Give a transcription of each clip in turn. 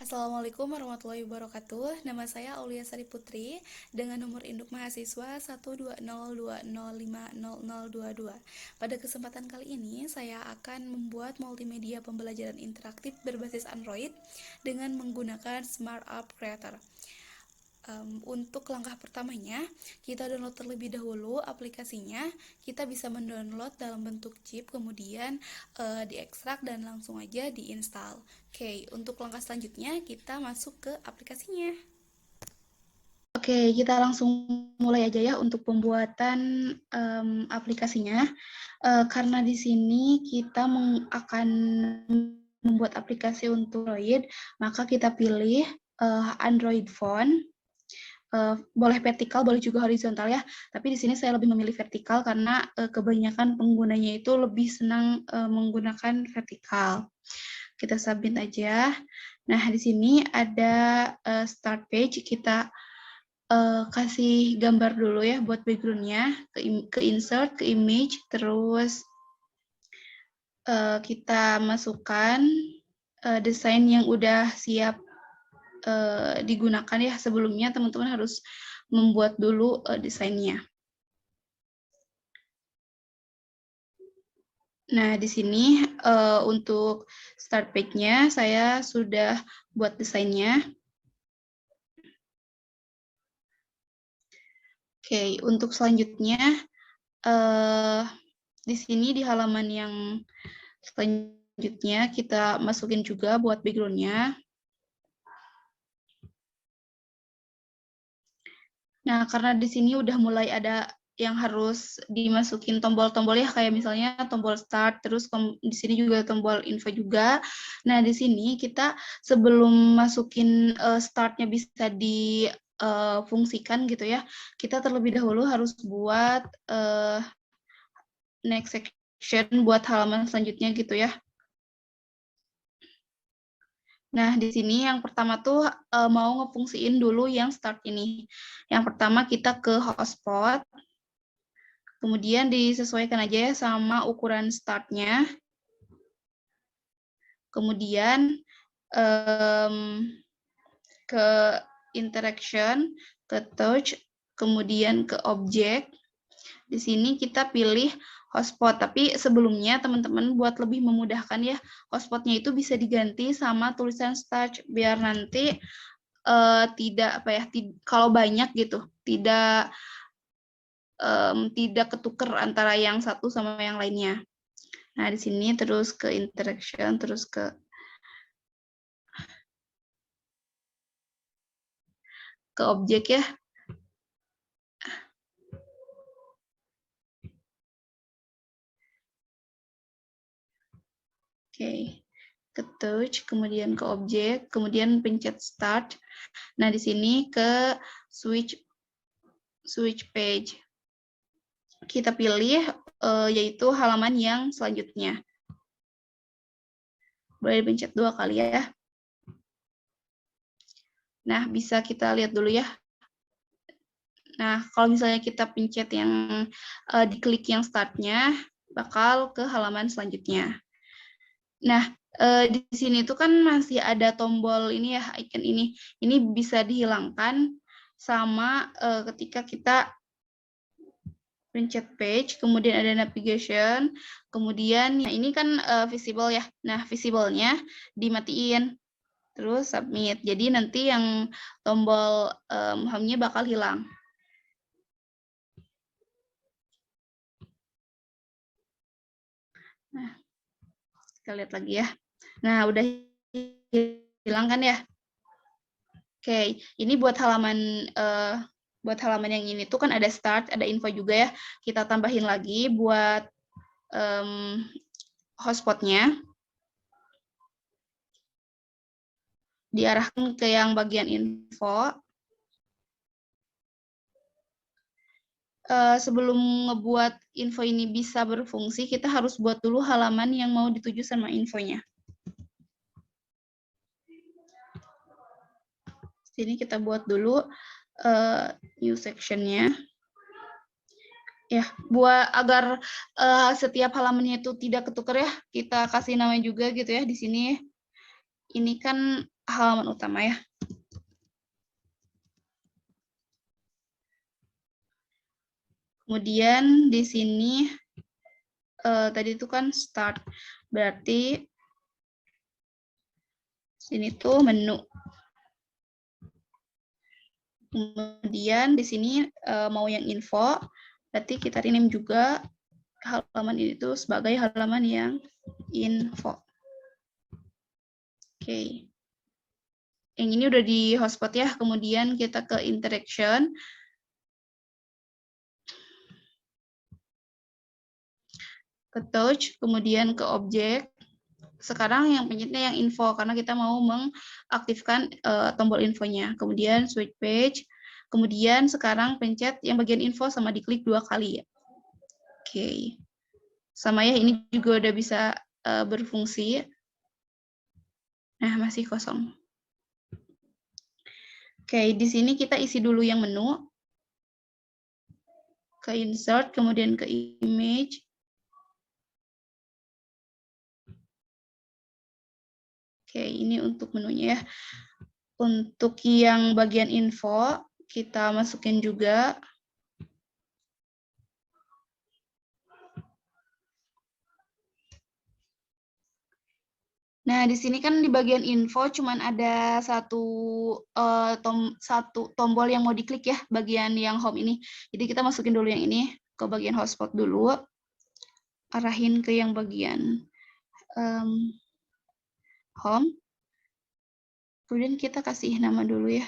Assalamualaikum warahmatullahi wabarakatuh. Nama saya Aulia Sari Putri dengan nomor induk mahasiswa 12020500022. Pada kesempatan kali ini saya akan membuat multimedia pembelajaran interaktif berbasis Android dengan menggunakan Smart App Creator. Untuk langkah pertamanya, kita download terlebih dahulu aplikasinya. Kita bisa mendownload dalam bentuk zip, kemudian diekstrak dan langsung aja diinstal. Oke, untuk langkah selanjutnya kita masuk ke aplikasinya. Oke, kita langsung mulai aja ya untuk pembuatan aplikasinya. Karena di sini kita akan membuat aplikasi untuk Android, maka kita pilih Android Phone. Boleh vertikal, boleh juga horizontal ya. Tapi di sini saya lebih memilih vertikal karena kebanyakan penggunanya itu lebih senang menggunakan vertikal. Kita submit aja. Nah, di sini ada start page. Kita kasih gambar dulu ya buat background-nya, ke insert, ke image, terus kita masukkan desain yang udah siap digunakan ya. Sebelumnya teman-teman harus membuat dulu desainnya. Nah, di sini untuk start page-nya saya sudah buat desainnya. Oke, untuk selanjutnya di sini di halaman yang selanjutnya kita masukin juga buat background-nya. Nah, karena di sini udah mulai ada yang harus dimasukin tombol-tombol ya, kayak misalnya tombol start, terus di sini juga tombol info juga. Nah, di sini kita sebelum masukin startnya bisa difungsikan gitu ya, kita terlebih dahulu harus buat next section buat halaman selanjutnya gitu ya. Nah, di sini yang pertama tuh mau ngefungsiin dulu yang start ini. Yang pertama kita ke hotspot, kemudian disesuaikan aja ya sama ukuran startnya. Kemudian ke interaction, ke touch, kemudian ke objek. Di sini kita pilih hotspot, tapi sebelumnya teman-teman buat lebih memudahkan ya, hotspotnya itu bisa diganti sama tulisan start biar nanti tidak apa ya, kalau banyak gitu tidak ketuker antara yang satu sama yang lainnya. Nah, di sini terus ke interaction, terus ke objek ya. Oke, ke touch, kemudian ke objek, kemudian pencet start. Nah, di sini ke switch page. Kita pilih yaitu halaman yang selanjutnya. Boleh dipencet 2 kali ya. Nah, bisa kita lihat dulu ya. Nah, kalau misalnya kita pencet yang diklik yang startnya, bakal ke halaman selanjutnya. Nah, di sini tuh kan masih ada tombol ini ya, icon ini. Ini bisa dihilangkan sama ketika kita pencet page, kemudian ada navigation, kemudian ya ini kan visible ya. Nah, visible-nya dimatiin. Terus submit. Jadi nanti yang tombol home-nya bakal hilang. Nah, kita lihat lagi ya. Nah, udah hilang kan ya? Oke, ini buat halaman yang ini tuh kan ada start, ada info juga ya. Kita tambahin lagi buat hotspotnya. Diarahkan ke yang bagian info. Sebelum ngebuat info ini bisa berfungsi, kita harus buat dulu halaman yang mau dituju sama infonya. Sini kita buat dulu new section-nya. Ya, buat agar setiap halamannya itu tidak ketukar ya, kita kasih nama juga gitu ya di sini. Ini kan halaman utama ya. Kemudian di sini tadi itu kan start, berarti sini tuh menu. Kemudian di sini mau yang info, berarti kita rename juga halaman ini tuh sebagai halaman yang info. Oke. Yang ini udah di hotspot ya, kemudian kita ke interaction. Ke touch, kemudian ke objek. Sekarang yang pencetnya yang info, karena kita mau mengaktifkan tombol infonya. Kemudian switch page, kemudian sekarang pencet yang bagian info sama diklik 2 kali ya. Oke. Sama ya, ini juga udah bisa berfungsi. Nah, masih kosong. Oke, di sini kita isi dulu yang menu. Ke insert, kemudian ke image. Oke, ini untuk menunya ya. Untuk yang bagian info, kita masukin juga. Nah, di sini kan di bagian info cuman ada satu tombol yang mau diklik ya, bagian yang home ini. Jadi kita masukin dulu yang ini ke bagian hotspot dulu. Arahin ke yang bagian home. Kemudian kita kasih nama dulu ya.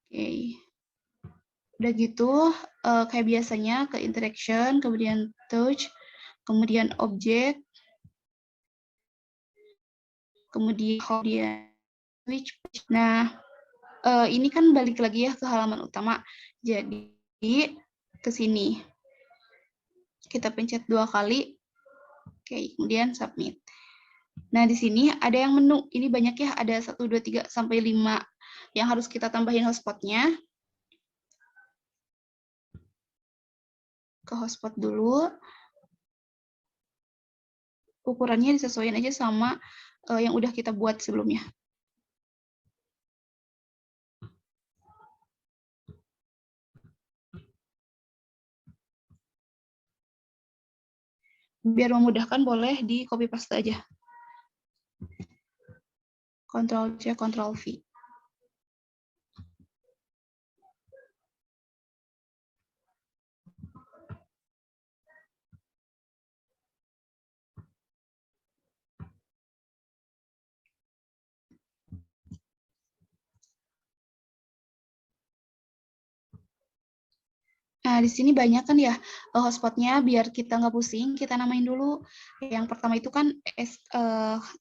Oke. Udah gitu, kayak biasanya ke interaction, kemudian touch, kemudian objek, kemudian switch. Nah, ini kan balik lagi ya ke halaman utama. Jadi ke sini. Kita pencet 2 kali. Oke, kemudian submit. Nah, di sini ada yang menu. Ini banyak ya, ada 1, 2, 3, sampai 5 yang harus kita tambahin hotspotnya. Ke hotspot dulu. Ukurannya disesuaikan aja sama yang udah kita buat sebelumnya. Biar memudahkan boleh di copy paste aja. Ctrl-C, Ctrl-V. Nah, di sini banyak kan ya hotspotnya, biar kita nggak pusing, kita namain dulu. Yang pertama itu kan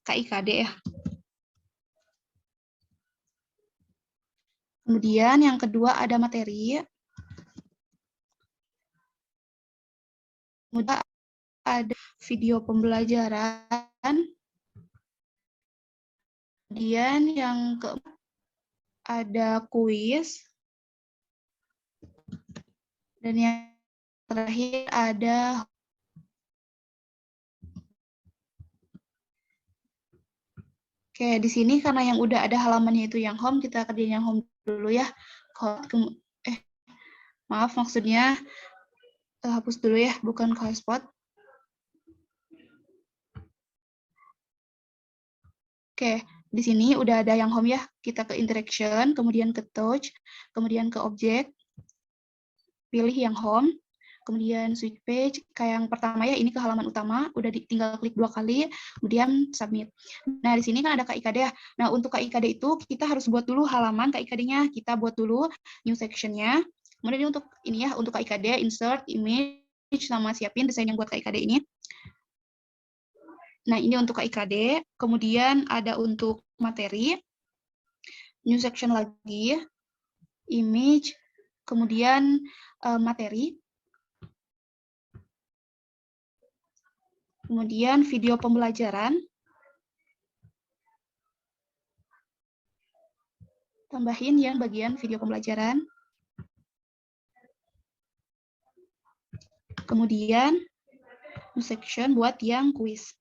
KIKD ya. Kemudian yang kedua ada materi. Kemudian ada video pembelajaran. Kemudian yang keempat ada kuis. Dan yang terakhir ada Oke, di sini karena yang udah ada halamannya itu yang home, kita kerjain yang home dulu ya. Maaf, maksudnya hapus dulu ya, bukan ke hotspot. Oke, di sini udah ada yang home ya. Kita ke interaction, kemudian ke touch, kemudian ke objek. Pilih yang home, kemudian switch page. Kayak yang pertama ya, ini ke halaman utama, udah tinggal klik 2 kali, kemudian submit. Nah, di sini kan ada KIKD ya. Nah, untuk KIKD itu kita harus buat dulu halaman KIKD-nya. Kita buat dulu new section-nya. Kemudian untuk ini ya, untuk KIKD, insert, image, sama siapin desain yang buat KIKD ini. Nah, ini untuk KIKD. Kemudian ada untuk materi, new section lagi, image, kemudian materi, kemudian video pembelajaran, tambahin yang bagian video pembelajaran, kemudian new section buat yang kuis.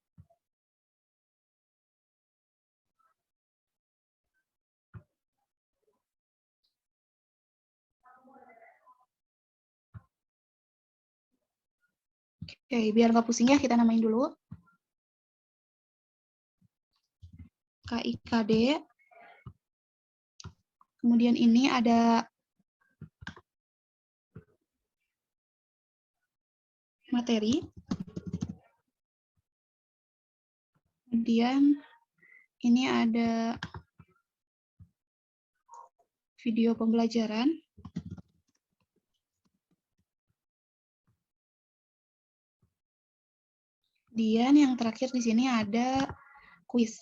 Oke, biar nggak pusing ya, kita namain dulu. KIKD. Kemudian ini ada materi. Kemudian ini ada video pembelajaran. Kemudian yang terakhir di sini ada kuis.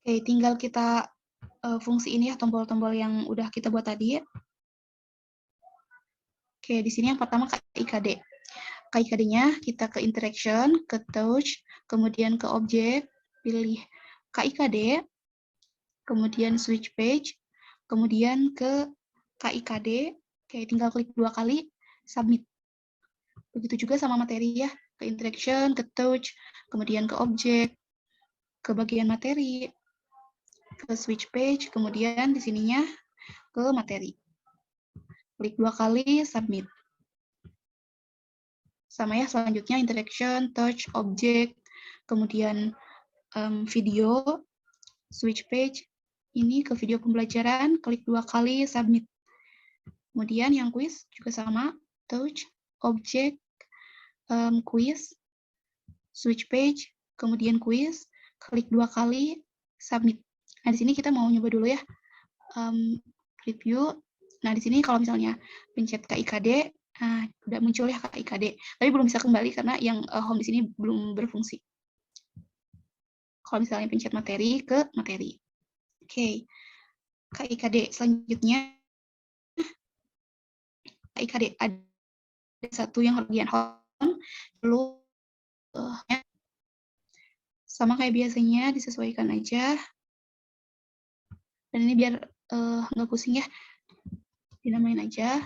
Oke, tinggal kita fungsi ini ya, tombol-tombol yang udah kita buat tadi. Oke, di sini yang pertama KIKD. KIKD-nya kita ke interaction, ke touch, kemudian ke objek, pilih KIKD, kemudian switch page, kemudian ke KIKD, oke, tinggal klik 2 kali, submit. Begitu juga sama materi ya, ke interaction, ke touch, kemudian ke objek, ke bagian materi, ke switch page, kemudian di sininya ke materi. Klik 2 kali, submit. Sama ya, selanjutnya interaction, touch, objek, kemudian video, switch page, ini ke video pembelajaran, klik 2 kali, submit. Kemudian yang quiz juga sama, touch, objek, quiz, switch page, kemudian quiz, klik 2 kali, submit. Nah, di sini kita mau nyoba dulu ya, review. Nah, di sini kalau misalnya pencet KIKD, nah, udah muncul ya KIKD, tapi belum bisa kembali karena yang home di sini belum berfungsi. Kalau misalnya pencet materi ke materi. Oke, KIKD selanjutnya, KIKD ada satu yang bagian home, lalu sama kayak biasanya disesuaikan aja. Dan ini biar nggak pusing ya, dinamain aja.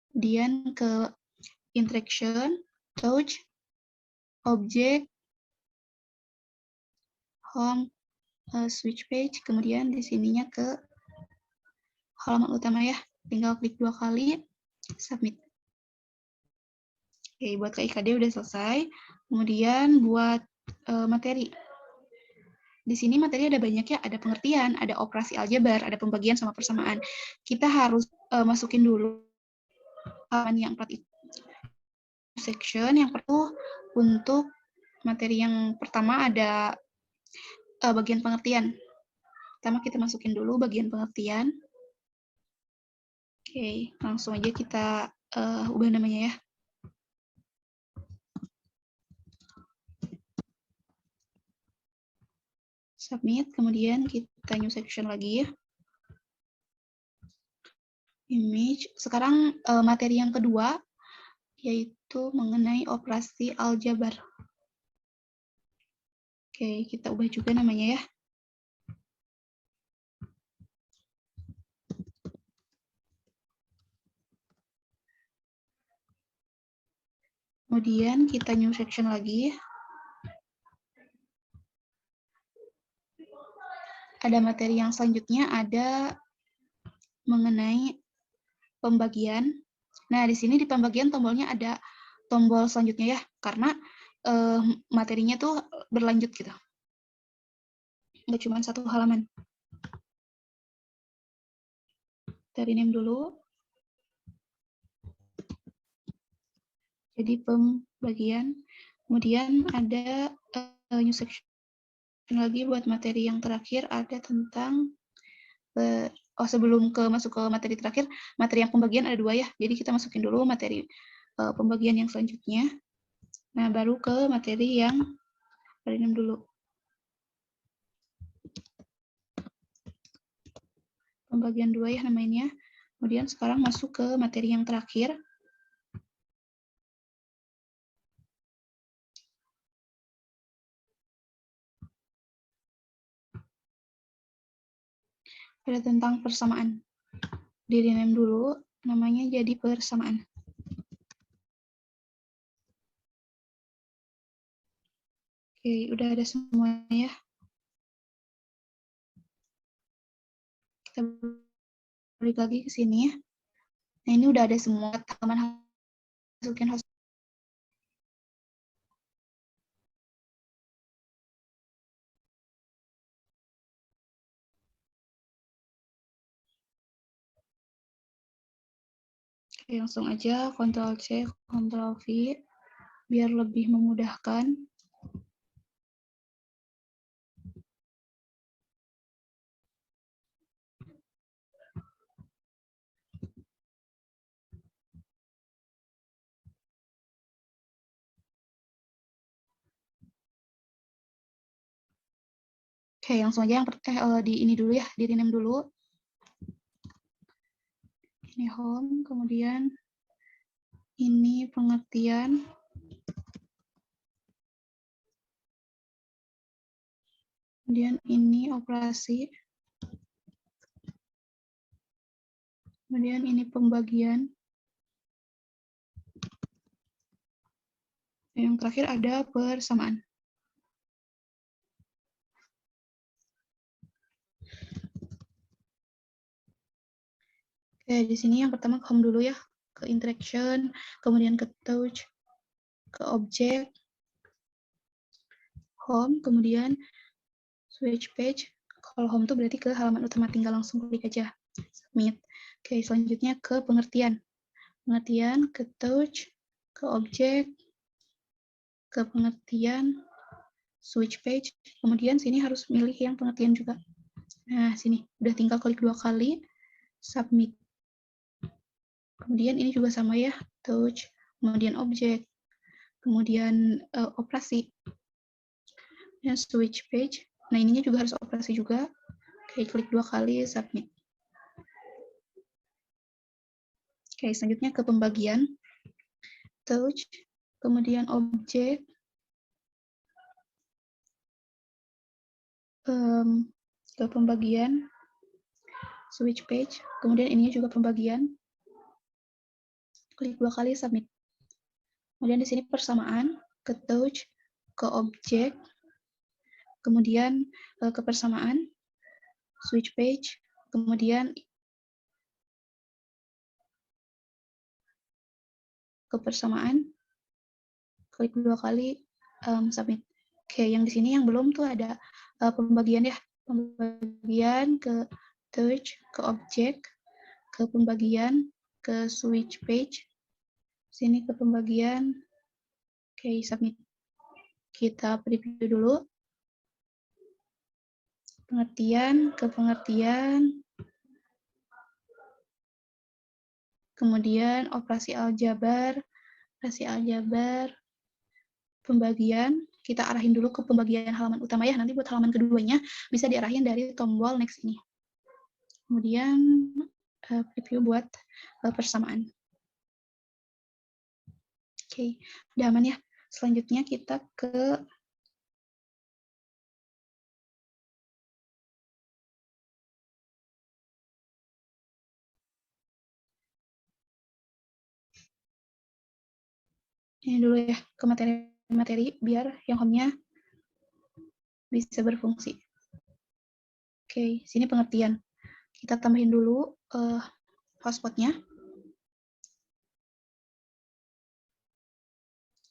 Kemudian ke interaction, touch, objek, home, switch page, kemudian di sininya ke halaman utama ya. Tinggal klik 2 kali, submit. Oke, buat KIKD udah selesai. Kemudian buat materi. Di sini materi ada banyak ya, ada pengertian, ada operasi aljabar, ada pembagian sama persamaan. Kita harus masukin dulu halaman yang 4 itu. Section yang perlu untuk materi yang pertama ada bagian pengertian. Pertama kita masukin dulu bagian pengertian. Oke, langsung aja kita ubah namanya ya. Submit, kemudian kita new section lagi ya. Image. Sekarang materi yang kedua, yaitu mengenai operasi aljabar. Oke, kita ubah juga namanya ya. Kemudian kita new section lagi. Ada materi yang selanjutnya, ada mengenai pembagian. Nah, di sini di pembagian tombolnya ada tombol selanjutnya ya, karena materinya tuh berlanjut gitu. Nggak cuma satu halaman. Kita rename dulu. Jadi pembagian. Kemudian ada new section lagi buat materi yang terakhir, ada tentang sebelum masuk ke materi terakhir, materi yang pembagian ada 2 ya. Jadi kita masukin dulu materi pembagian yang selanjutnya. Nah, baru ke materi yang rename dulu. Pembagian 2 ya namanya. Kemudian sekarang masuk ke materi yang terakhir. Ada tentang persamaan. Di rename dulu, namanya jadi persamaan. Oke, udah ada semuanya ya. Kita balik lagi ke sini. Nah, ini udah ada semua halaman masukin host. Oke, langsung aja Ctrl C, Ctrl V biar lebih memudahkan. Oke, langsung aja yang di ini dulu ya, di rename dulu. Ini home, kemudian ini pengertian. Kemudian ini operasi. Kemudian ini pembagian. Yang terakhir ada persamaan. Oke, di sini yang pertama ke home dulu ya, ke interaction, kemudian ke touch, ke objek, home, kemudian switch page. Kalau home itu berarti ke halaman utama, tinggal langsung klik aja, submit. Oke, selanjutnya ke pengertian. Pengertian, ke touch, ke objek, ke pengertian, switch page. Kemudian sini harus milih yang pengertian juga. Nah, sini udah tinggal klik 2 kali, submit. Kemudian ini juga sama ya, touch, kemudian objek, kemudian operasi, dan switch page. Nah, ininya juga harus operasi juga. Oke, klik 2 kali, submit. Oke, selanjutnya ke pembagian, touch, kemudian objek, ke pembagian, switch page, kemudian ininya juga pembagian, klik 2 kali, submit. Kemudian di sini persamaan, ke touch, ke objek, kemudian ke persamaan, switch page, kemudian ke persamaan, klik 2 kali, submit. Oke, yang di sini yang belum tuh ada pembagian ya, pembagian ke touch, ke objek, ke pembagian, ke switch page, sini ke pembagian. Oke, submit. Kita preview dulu. Pengertian, ke pengertian, kemudian operasi aljabar, pembagian, kita arahin dulu ke pembagian halaman utama ya, nanti buat halaman keduanya bisa diarahin dari tombol next ini. Kemudian preview buat persamaan. Oke, udah aman ya. Selanjutnya kita ke ini dulu ya, ke materi-materi biar yang home-nya bisa berfungsi. Oke, sini pengertian. Kita tambahin dulu hotspot-nya.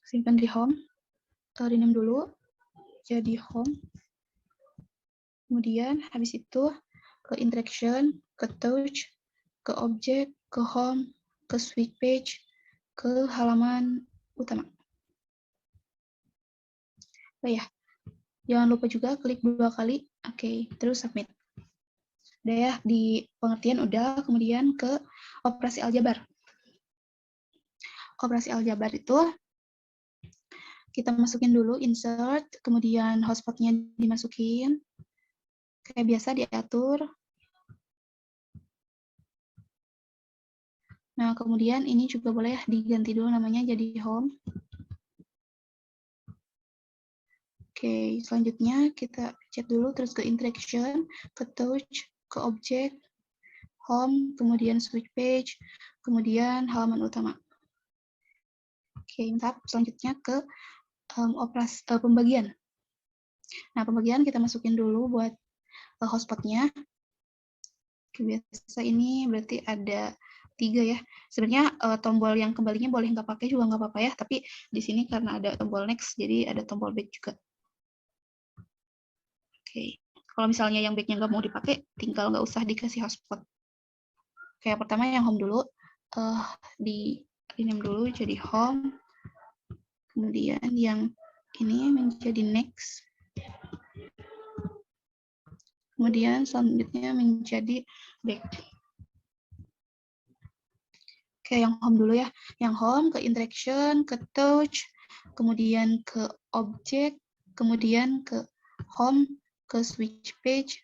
Simpan di home. Rename dulu jadi home. Kemudian habis itu ke interaction, ke touch, ke objek, ke home, ke switch page, ke halaman utama. Oh ya, jangan lupa juga klik 2 kali. Oke, terus submit. Udah ya, di pengertian udah, kemudian ke operasi aljabar. Operasi aljabar itu kita masukin dulu insert, kemudian hotspot-nya dimasukin. Kayak biasa diatur. Nah, kemudian ini juga boleh diganti dulu namanya jadi home. Oke, selanjutnya kita chat dulu, terus ke interaction, ke touch, ke objek, home, kemudian switch page, kemudian halaman utama. Oke, mantap. Selanjutnya ke operasi pembagian. Nah, pembagian kita masukin dulu buat hotspot-nya. Biasa ini berarti ada 3 ya. Sebenarnya tombol yang kembalinya boleh nggak pakai juga nggak apa-apa ya, tapi di sini karena ada tombol next, jadi ada tombol back juga. Oke, kalau misalnya yang backnya nggak mau dipakai, tinggal nggak usah dikasih hotspot. Kayak pertama yang home dulu, di rename dulu jadi home, kemudian yang ini menjadi next, kemudian selanjutnya menjadi back. Oke, yang home dulu ya. Yang home ke interaction, ke touch, kemudian ke object, kemudian ke home, ke switch page,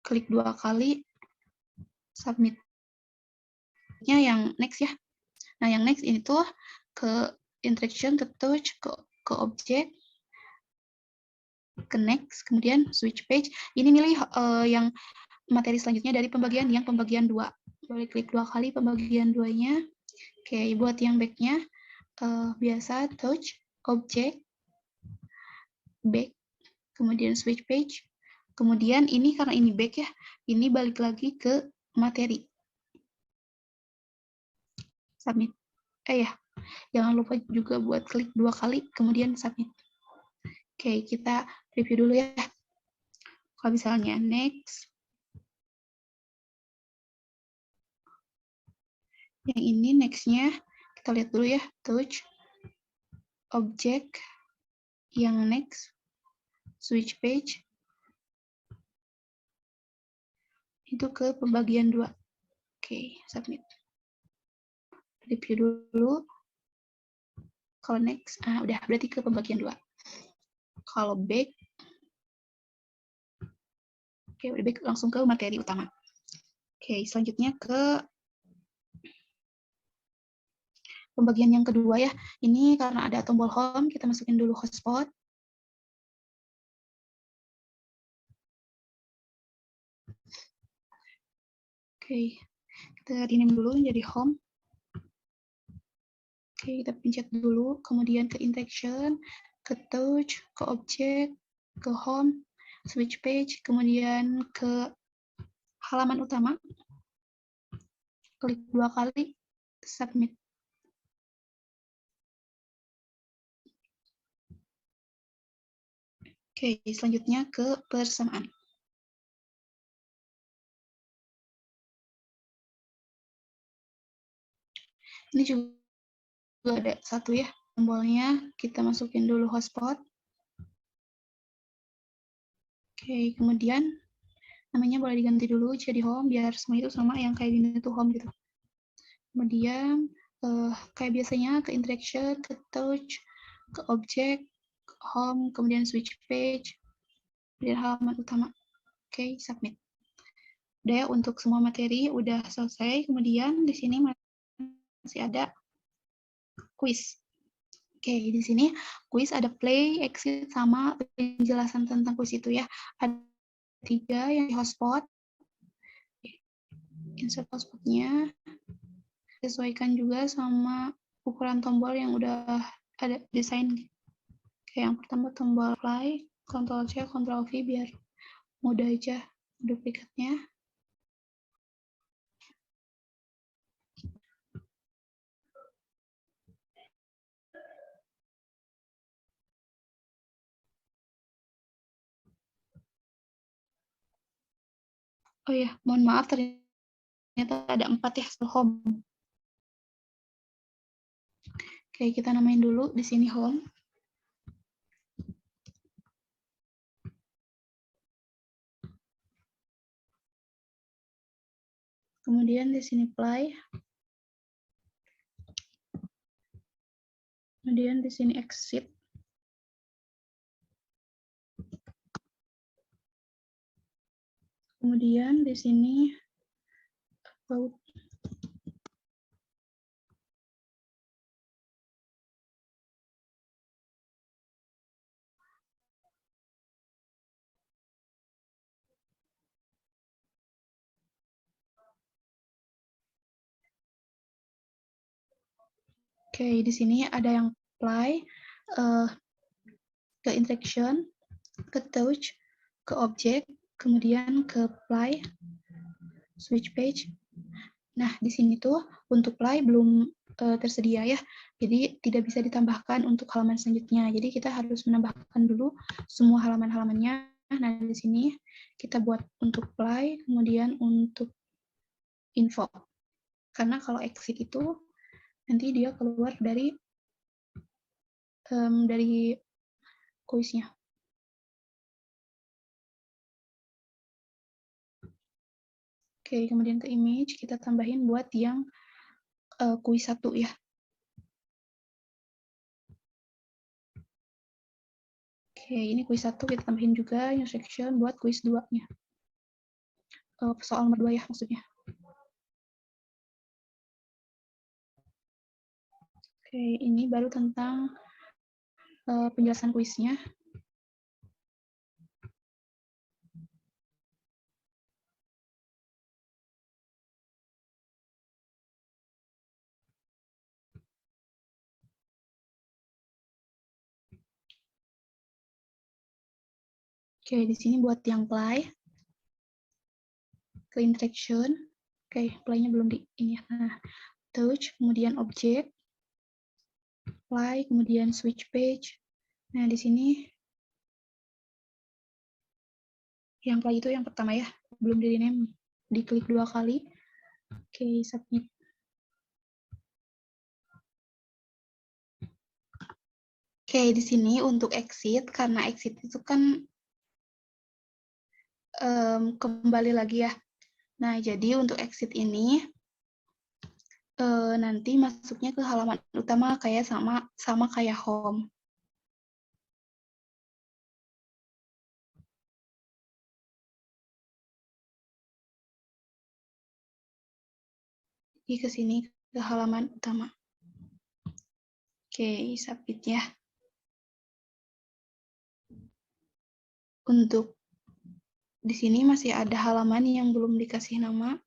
klik 2 kali, submit. Yang next ya. Nah, yang next ini tuh ke interaction, ke touch, ke object, ke next, kemudian switch page. Ini milih yang materi selanjutnya dari pembagian 2. Boleh klik 2 kali pembagian 2-nya. Oke, buat yang back-nya biasa touch, object, back, kemudian switch page. Kemudian ini karena ini back ya, ini balik lagi ke materi. Submit. Ya, jangan lupa juga buat klik 2 kali, kemudian submit. Oke, kita review dulu ya. Kalau misalnya next, yang ini next-nya, kita lihat dulu ya, touch, object, yang next, switch page, itu ke pembagian 2. Oke, submit. Review dulu. Kalau next, udah berarti ke pembagian 2. Kalau back, oke, udah back langsung ke materi utama. Oke, selanjutnya ke pembagian yang kedua ya. Ini karena ada tombol home, kita masukin dulu hotspot. Oke, kita rename dulu menjadi home. Oke, kita pencet dulu, kemudian ke interaction, ke touch, ke object, ke home, switch page, kemudian ke halaman utama. Klik 2 kali, submit. Oke, selanjutnya ke persamaan. Ini juga ada satu ya, tombolnya kita masukin dulu hotspot. Oke, kemudian namanya boleh diganti dulu jadi home, biar semua itu sama yang kayak gini tuh home gitu. Kemudian kayak biasanya ke interaction, ke touch, ke object, ke home, kemudian switch page, kemudian halaman utama. Oke, submit. Udah ya, untuk semua materi udah selesai. Kemudian di sini masih ada quiz. Oke, di sini quiz ada play, exit, sama penjelasan tentang quiz itu ya. Ada 3 yang di hotspot. Insert hotspotnya. Sesuaikan juga sama ukuran tombol yang udah ada desain. Kayak yang pertama tombol play, Ctrl C, Ctrl V biar mudah aja duplikatnya. Oh ya, mohon maaf ternyata ada 4 ya, home. Oke, kita namain dulu di sini home. Kemudian di sini play. Kemudian di sini exit. Kemudian di sini upload. Oke, di sini ada yang play, ke interaction, ke touch, ke object, kemudian ke play, switch page. Nah, di sini tuh untuk play belum tersedia ya, jadi tidak bisa ditambahkan untuk halaman selanjutnya. Jadi kita harus menambahkan dulu semua halaman-halamannya. Nah, di sini kita buat untuk play, kemudian untuk info. Karena kalau exit itu nanti dia keluar dari kuisnya. Oke, kemudian ke image kita tambahin buat yang kuis 1 ya. Oke, ini kuis 1 kita tambahin juga new section buat kuis 2-nya. Soal nomor 2 ya maksudnya. Oke, ini baru tentang penjelasan kuisnya. Oke, di sini buat yang play, ke interaction. Oke, play-nya belum di ini ya. Nah, touch, kemudian object, play, kemudian switch page. Nah, di sini yang play itu yang pertama ya, belum di rename. Diklik 2 kali. Oke, submit. Oke, di sini untuk exit, karena exit itu kan kembali lagi ya. Nah, jadi untuk exit ini nanti masuknya ke halaman utama kayak sama kayak home. Jadi ke sini ke halaman utama. Oke, submit ya. Untuk di sini masih ada halaman yang belum dikasih nama.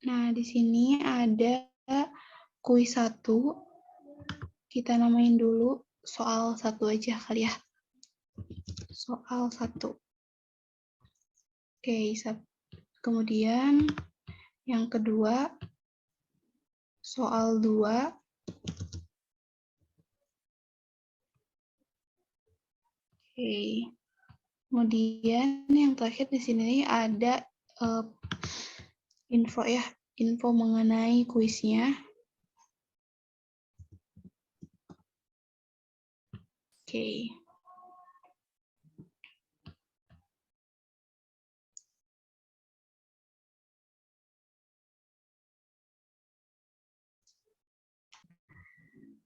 Nah, di sini ada kuis 1. Kita namain dulu soal 1 aja kali ya. Soal 1. Oke, kemudian yang kedua soal 2. Oke. Kemudian yang terakhir di sini ada info ya, info mengenai kuisnya. Oke.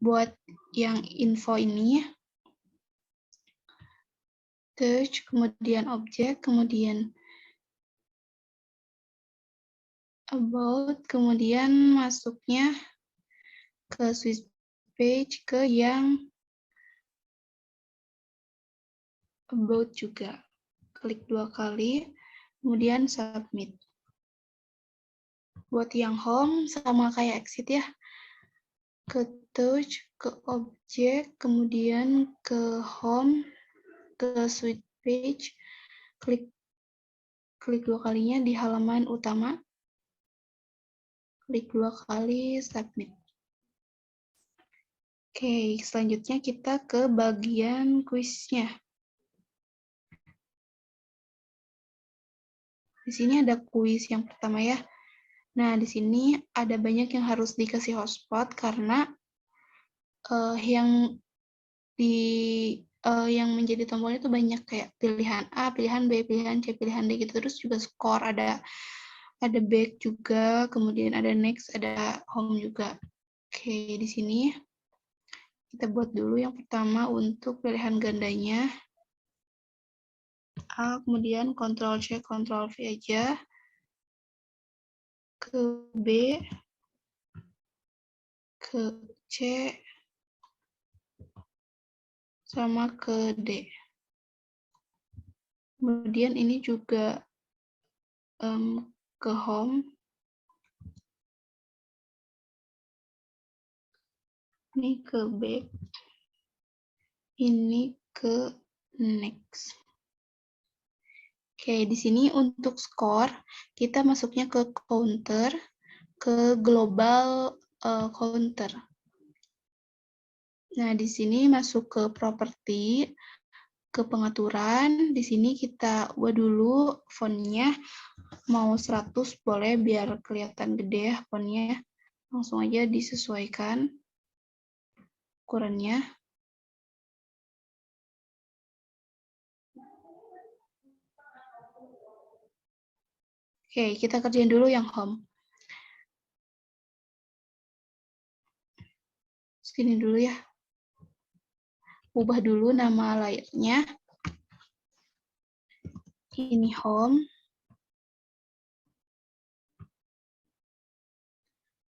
Buat yang info ini, touch, kemudian objek, kemudian about, kemudian masuknya ke switch page ke yang about juga. Klik 2 kali, kemudian submit. Buat yang home sama kayak exit ya. Ke touch, ke objek, kemudian ke home, ke switch page, klik 2 kalinya di halaman utama, klik 2 kali, submit. Oke, selanjutnya kita ke bagian kuisnya. Di sini ada kuis yang pertama ya. Nah, di sini ada banyak yang harus dikasih hotspot karena yang menjadi tombolnya itu banyak kayak pilihan A, pilihan B, pilihan C, pilihan D gitu. Terus juga skor, ada back juga, kemudian ada next, ada home juga. Oke, di sini kita buat dulu yang pertama untuk pilihan gandanya. A, kemudian Ctrl C, Ctrl V aja. Ke B, ke C, sama ke D. Kemudian ini juga ke home. Ini ke back. ini ke next. Oke, di sini untuk skor, kita masuknya ke counter, ke global counter. Nah, di sini masuk ke properti, ke pengaturan. Di sini kita ubah dulu fontnya, mau 100 boleh biar kelihatan gede ya fontnya. Langsung aja disesuaikan ukurannya. Oke, kita kerjain dulu yang home. Sini dulu ya. Ubah dulu nama layarnya. Ini home.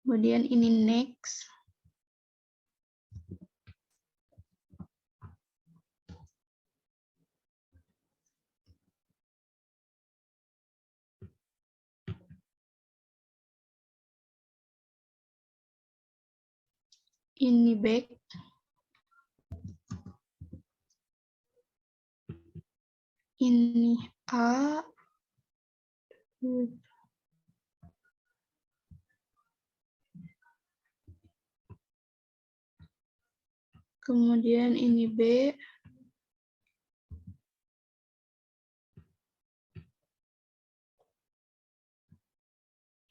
Kemudian ini next. Ini back. Ini A. Kemudian ini B.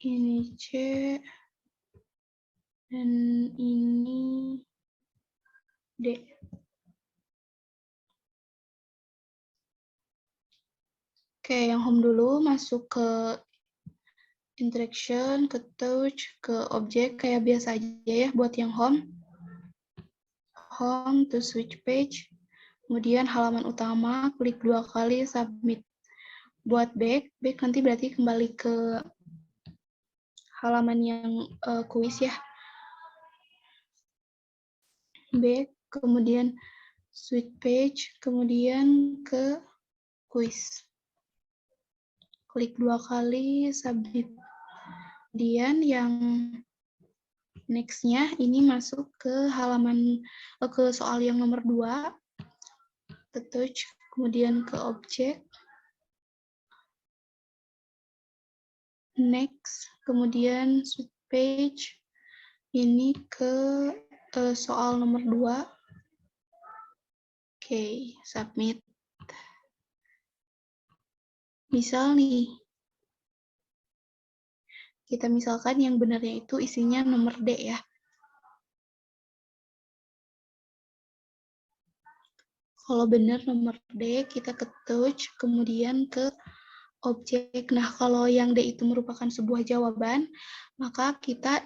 Ini C. Dan ini D. Oke, yang home dulu masuk ke interaction, ke touch, ke objek kayak biasa aja ya buat yang home. Home to switch page. Kemudian halaman utama, klik 2 kali submit. Buat back nanti berarti kembali ke halaman yang kuis ya. Back, kemudian switch page, kemudian ke kuis. Klik 2 kali submit. Kemudian yang next-nya ini masuk ke halaman, ke soal yang nomor 2, ke touch, kemudian ke objek, next, kemudian switch page, ini ke soal nomor 2. Oke, submit. Misal nih, kita misalkan yang benarnya itu isinya nomor D ya. Kalau benar nomor D, kita ke touch, kemudian ke objek. Nah, kalau yang D itu merupakan sebuah jawaban, maka kita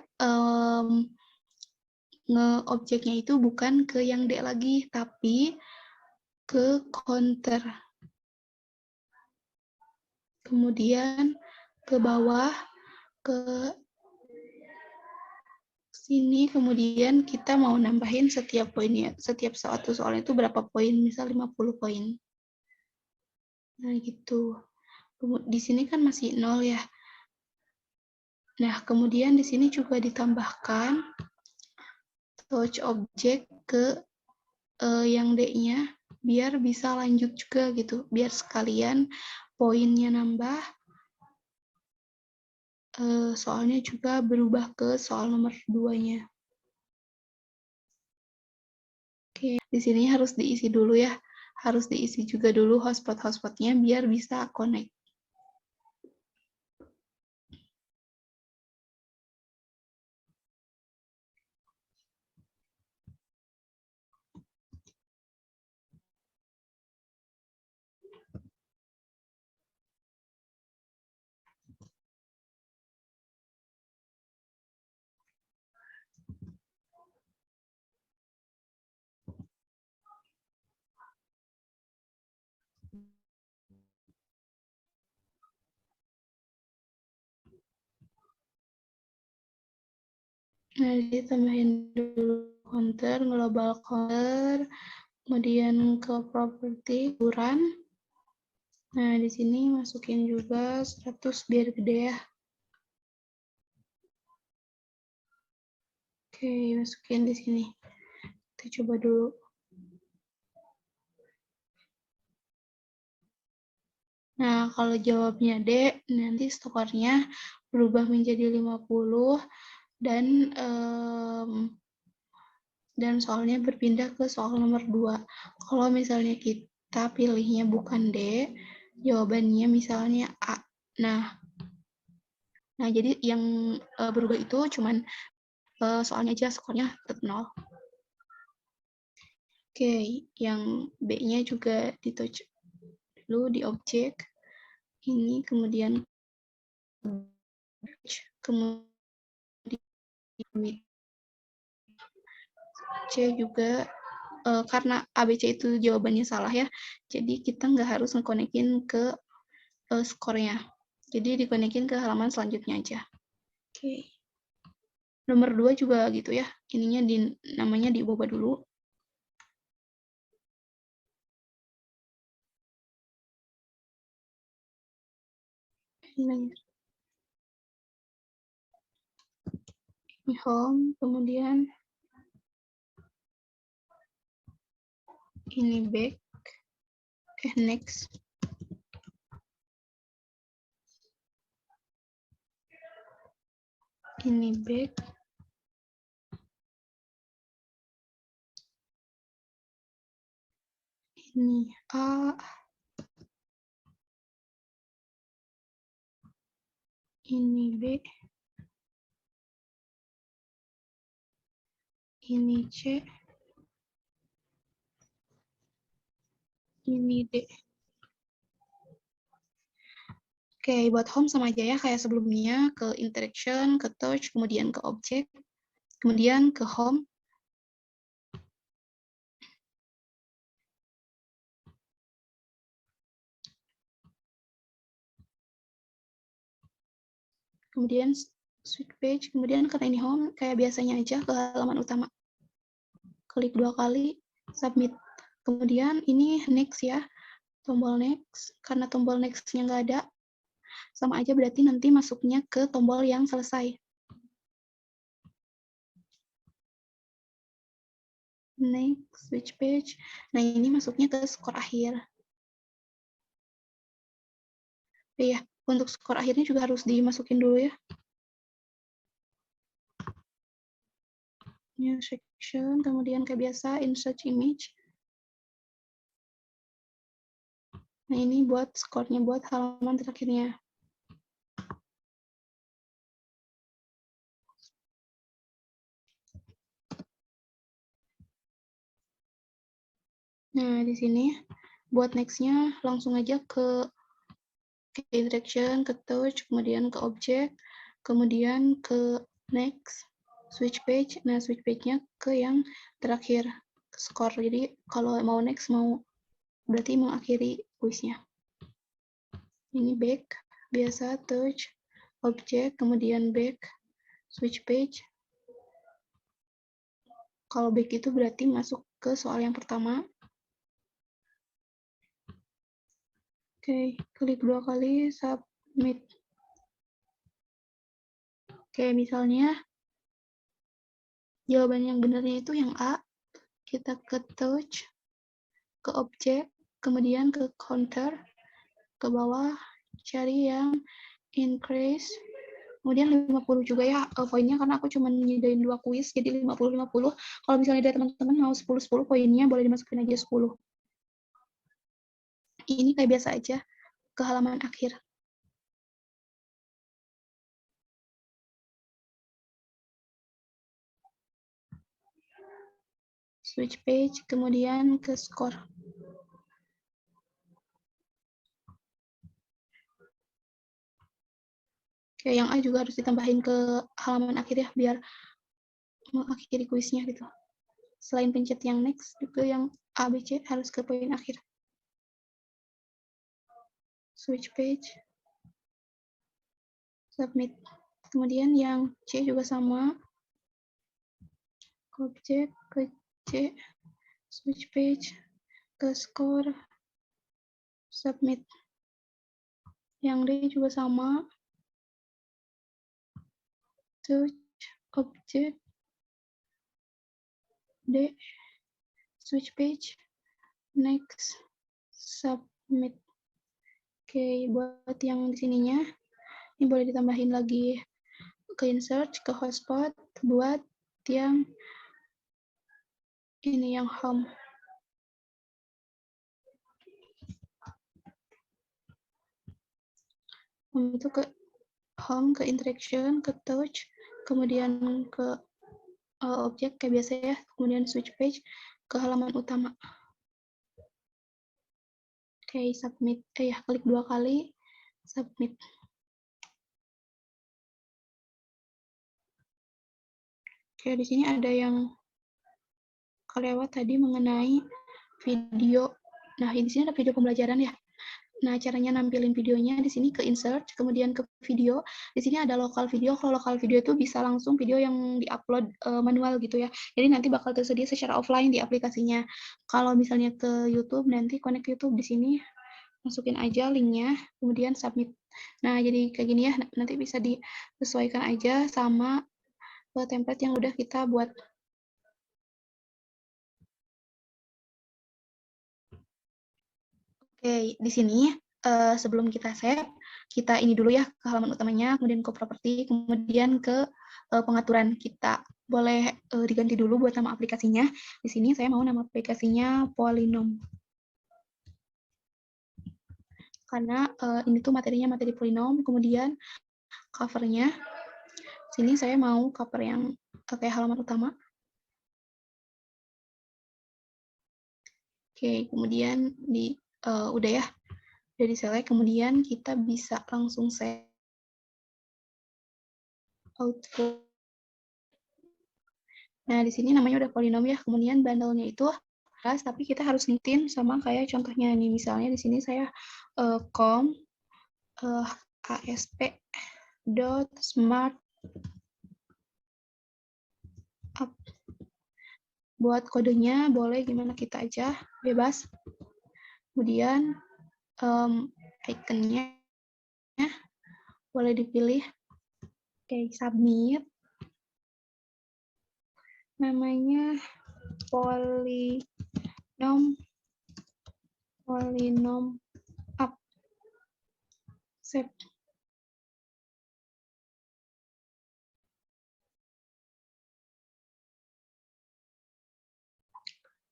nge-objeknya itu bukan ke yang D lagi, tapi ke counter. Kemudian ke bawah, ke sini, kemudian kita mau nambahin setiap poinnya. Setiap satu soal itu berapa poin, misal 50 poin. Nah, gitu. Di sini kan masih 0 ya. Nah, kemudian di sini juga ditambahkan touch objek ke yang D-nya, biar bisa lanjut juga gitu. Biar sekalian poinnya nambah, soalnya juga berubah ke soal nomor 2-nya. Oke, di sini harus diisi dulu ya. Harus diisi juga dulu hotspot-hotspotnya biar bisa connect. Nah, ditambahin dulu counter, global counter, kemudian ke properti ukuran. Nah, di sini masukin juga 100 biar gede ya. Oke, masukin di sini. Kita coba dulu. Nah, kalau jawabnya D, nanti skornya berubah menjadi 50 dan soalnya berpindah ke soal nomor 2. Kalau misalnya kita pilihnya bukan D, jawabannya misalnya A. Nah jadi yang berubah itu cuman soalnya aja, skornya tetap 0. Oke, yang B-nya juga di-touch dulu di objek. Ini kemudian C juga karena ABC itu jawabannya salah ya, jadi kita nggak harus ngekonekin ke skornya. Jadi dikonekin ke halaman selanjutnya aja. Oke. Nomor 2 juga gitu ya, ininya namanya diubah dulu. Ini home, kemudian ini back, next. Ini back. Ini A. Ini B. Ini C. Ini D. Oke, buat home sama aja ya kayak sebelumnya, ke interaction, ke touch, kemudian ke object, kemudian ke home. Kemudian switch page, kemudian karena ini home, kayak biasanya aja ke halaman utama. Klik 2 kali, submit. Kemudian ini next ya, tombol next. Karena tombol next-nya nggak ada, sama aja berarti nanti masuknya ke tombol yang selesai. Next, switch page. Nah, ini masuknya ke skor akhir. Iya, untuk skor akhirnya juga harus dimasukin dulu ya. New section, kemudian kayak biasa, insert image. Nah, ini buat skornya, buat halaman terakhirnya. Nah, di sini buat next-nya langsung aja ke interaction, ke touch, kemudian ke object, kemudian ke next, switch page. Nah, switch page-nya ke yang terakhir, ke skor. Jadi, kalau mau next, berarti mengakhiri kuisnya. Ini back, biasa, touch, object, kemudian back, switch page. Kalau back itu berarti masuk ke soal yang pertama. Oke, klik 2 kali, submit. Oke, misalnya jawaban yang benarnya itu yang A. Kita ke touch, ke objek, kemudian ke counter, ke bawah, cari yang increase, kemudian 50 juga ya poinnya, karena aku cuma nyediain 2 kuis, jadi 50-50. Kalau misalnya dari teman-teman mau 10-10 poinnya, boleh dimasukin aja 10. Ini kayak biasa aja, ke halaman akhir. Switch page, kemudian ke skor. Oke, yang A juga harus ditambahin ke halaman akhir ya, biar mengakhiri kuisnya gitu. Selain pencet yang next, juga yang A, B, C harus ke poin akhir. Switch page, submit. Kemudian yang C juga sama, objek ke C, switch page, ke score, submit. Yang D juga sama, touch, objek, D, switch page, next, submit. Oke, buat yang di sininya, ini boleh ditambahin lagi ke insert, ke hotspot, buat yang ini yang home. Itu ke home, ke interaction, ke touch, kemudian ke objek kayak biasa ya, kemudian switch page ke halaman utama. Oke, submit. Ya, klik 2 kali, submit. Oke, di sini ada yang kelewat tadi mengenai video. Nah, di sini ada video pembelajaran ya. Nah, caranya nampilin videonya di sini ke insert, kemudian ke video. Di sini ada lokal video. Kalau lokal video itu bisa langsung video yang diupload manual gitu ya. Jadi nanti bakal tersedia secara offline di aplikasinya. Kalau misalnya ke YouTube, nanti connect YouTube di sini, masukin aja linknya, kemudian submit. Nah, jadi kayak gini ya. Nanti bisa disesuaikan aja sama template yang udah kita buat. Oke, di sini sebelum kita save, kita ini dulu ya ke halaman utamanya, kemudian ke properti, kemudian ke pengaturan. Kita boleh diganti dulu buat nama aplikasinya. Di sini saya mau nama aplikasinya Polinom. Karena ini tuh materinya materi polinom, kemudian covernya. Sini saya mau cover yang kayak halaman utama. Oke, kemudian udah ya, udah di select, kemudian kita bisa langsung save output. Nah, di sini namanya udah polinom ya, kemudian bandelnya itu kelas, tapi kita harus ngitin sama kayak contohnya nih, misalnya di sini saya com asp dot smart up. Buat kodenya boleh gimana kita aja, bebas. Kemudian iconnya boleh dipilih. Oke, submit. Namanya polinom up. Save.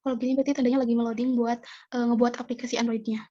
Kalau gini berarti tandanya lagi meloading buat ngebuat aplikasi Android-nya.